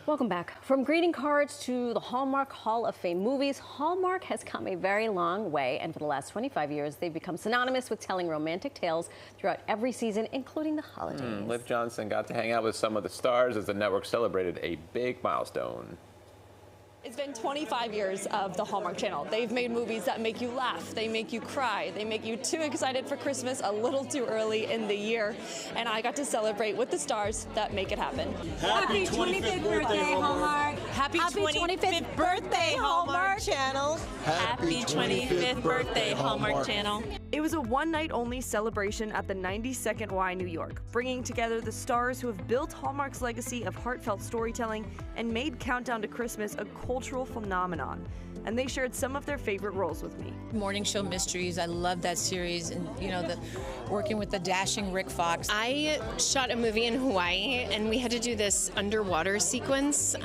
Welcome back. From greeting cards to the Hallmark Hall of Fame movies, Hallmark has come a very long way, and for the last 25 years, they've become synonymous with telling romantic tales throughout every season, including the holidays. Liv Johnson got to hang out with some of the stars as the network celebrated a big milestone. It's been 25 years of the Hallmark Channel. They've made movies that make you laugh, they make you cry, they make you too excited for Christmas a little too early in the year. And I got to celebrate with the stars that make it happen. Happy 25th birthday, Hallmark. Happy 25th birthday, Hallmark Channel. Happy 25th birthday, Hallmark Channel. It was a one-night-only celebration at the 92nd Y, New York, bringing together the stars who have built Hallmark's legacy of heartfelt storytelling and made Countdown to Christmas a cultural phenomenon. And they shared some of their favorite roles with me. Morning Show Mysteries, I love that series, and working with the dashing Rick Fox. I shot a movie in Hawaii, and we had to do this underwater sequence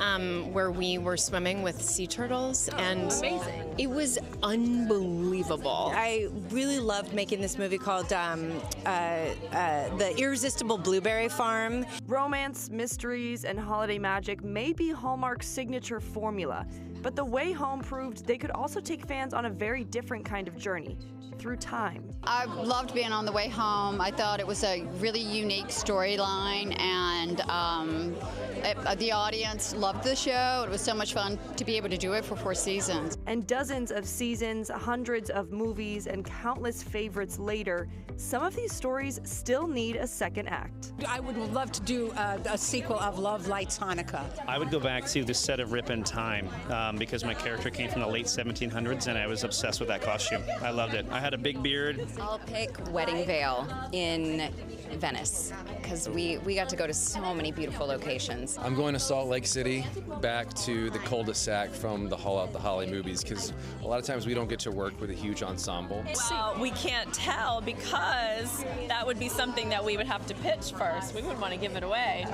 where we were swimming with sea turtles, and amazing. It was unbelievable. I really loved making this movie called The Irresistible Blueberry Farm. Romance, mysteries, and holiday magic may be Hallmark's signature formula, but The Way Home proved they could also take fans on a very different kind of journey, through time. I loved being on The Way Home. I thought it was a really unique storyline, and the audience loved the show. It was so much fun to be able to do it for 4 seasons. And dozens of seasons, hundreds of movies, and countless favorites later, some of these stories still need a second act. I would love to do a sequel of Love Lights Hanukkah. I would go back to the set of Rip in Time because my character came from the late 1700s and I was obsessed with that costume. I loved it. I had a big beard. I'll pick Wedding Veil in Venice because we got to go to so many beautiful locations. I'm going to Salt Lake City, back to the cul-de-sac from the Haul Out the Holly movies, because a lot of times we don't get to work with a huge ensemble. Well, we can't tell because that would be something that we would have to pitch first. We wouldn't want to give it away.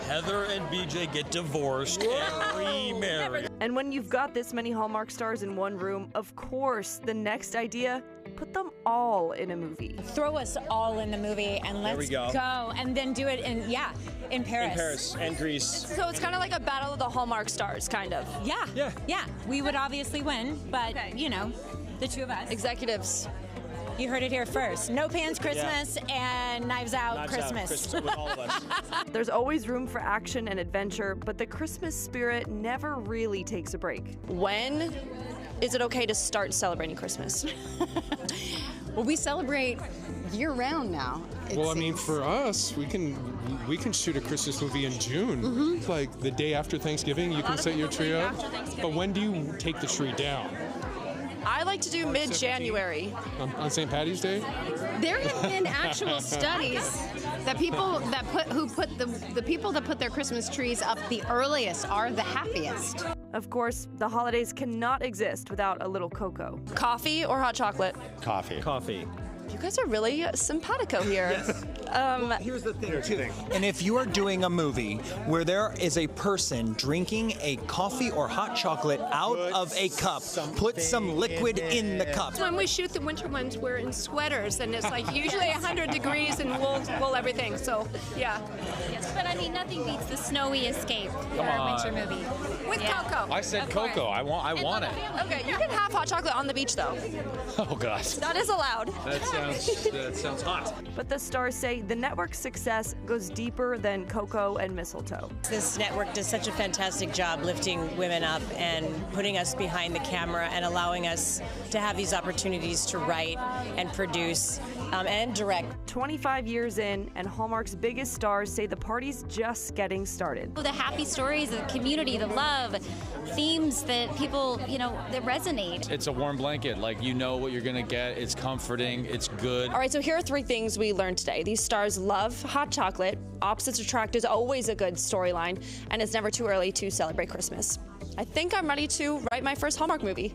Heather and BJ get divorced and remarry. And when you've got this many Hallmark stars in one room, of course, the next idea, put them all in a movie. Throw us all in the movie and let's go. And then do it in Paris. In Paris and Greece. So it's kind of like a battle of the Hallmark stars, kind of. Yeah. We would obviously win, but the two of us. Executives. You heard it here first. No Pants Christmas and Knives Out Christmas. Christmas with all of us. There's always room for action and adventure, but the Christmas spirit never really takes a break. When is it okay to start celebrating Christmas? Well, we celebrate year-round now. Well, I mean, for us, we can shoot a Christmas movie in June. Like the day after Thanksgiving, you can set your tree up. But when do you take the tree down? I like to do mid-January. On St. Patty's Day? There have been actual studies that people that the people that put their Christmas trees up the earliest are the happiest. Of course, the holidays cannot exist without a little cocoa. Coffee or hot chocolate? Coffee. Coffee. You guys are really simpatico here. Yes. Here's the thing, too. And if you are doing a movie where there is a person drinking a coffee or hot chocolate out of a cup, put some liquid in the cup. When we shoot the winter ones, we're in sweaters, and it's like usually 100 degrees and wool everything. So, yeah. Yes, but I mean, nothing beats the snowy escape for a winter movie. With cocoa. I said cocoa. I want it. Okay, you can have hot chocolate on the beach, though. Oh, God. That is allowed. That sounds hot. But the stars say the network's success goes deeper than cocoa and mistletoe. This network does such a fantastic job lifting women up and putting us behind the camera and allowing us to have these opportunities to write and produce and direct. 25 years in, and Hallmark's biggest stars say the party's just getting started. The happy stories, the community, the love, themes that people, that resonate. It's a warm blanket. Like, you know what you're going to get. It's comforting. It's good. All right, so here are 3 things we learned today. These stars love hot chocolate, opposites attract is always a good storyline, and it's never too early to celebrate Christmas. I think I'm ready to write my first Hallmark movie.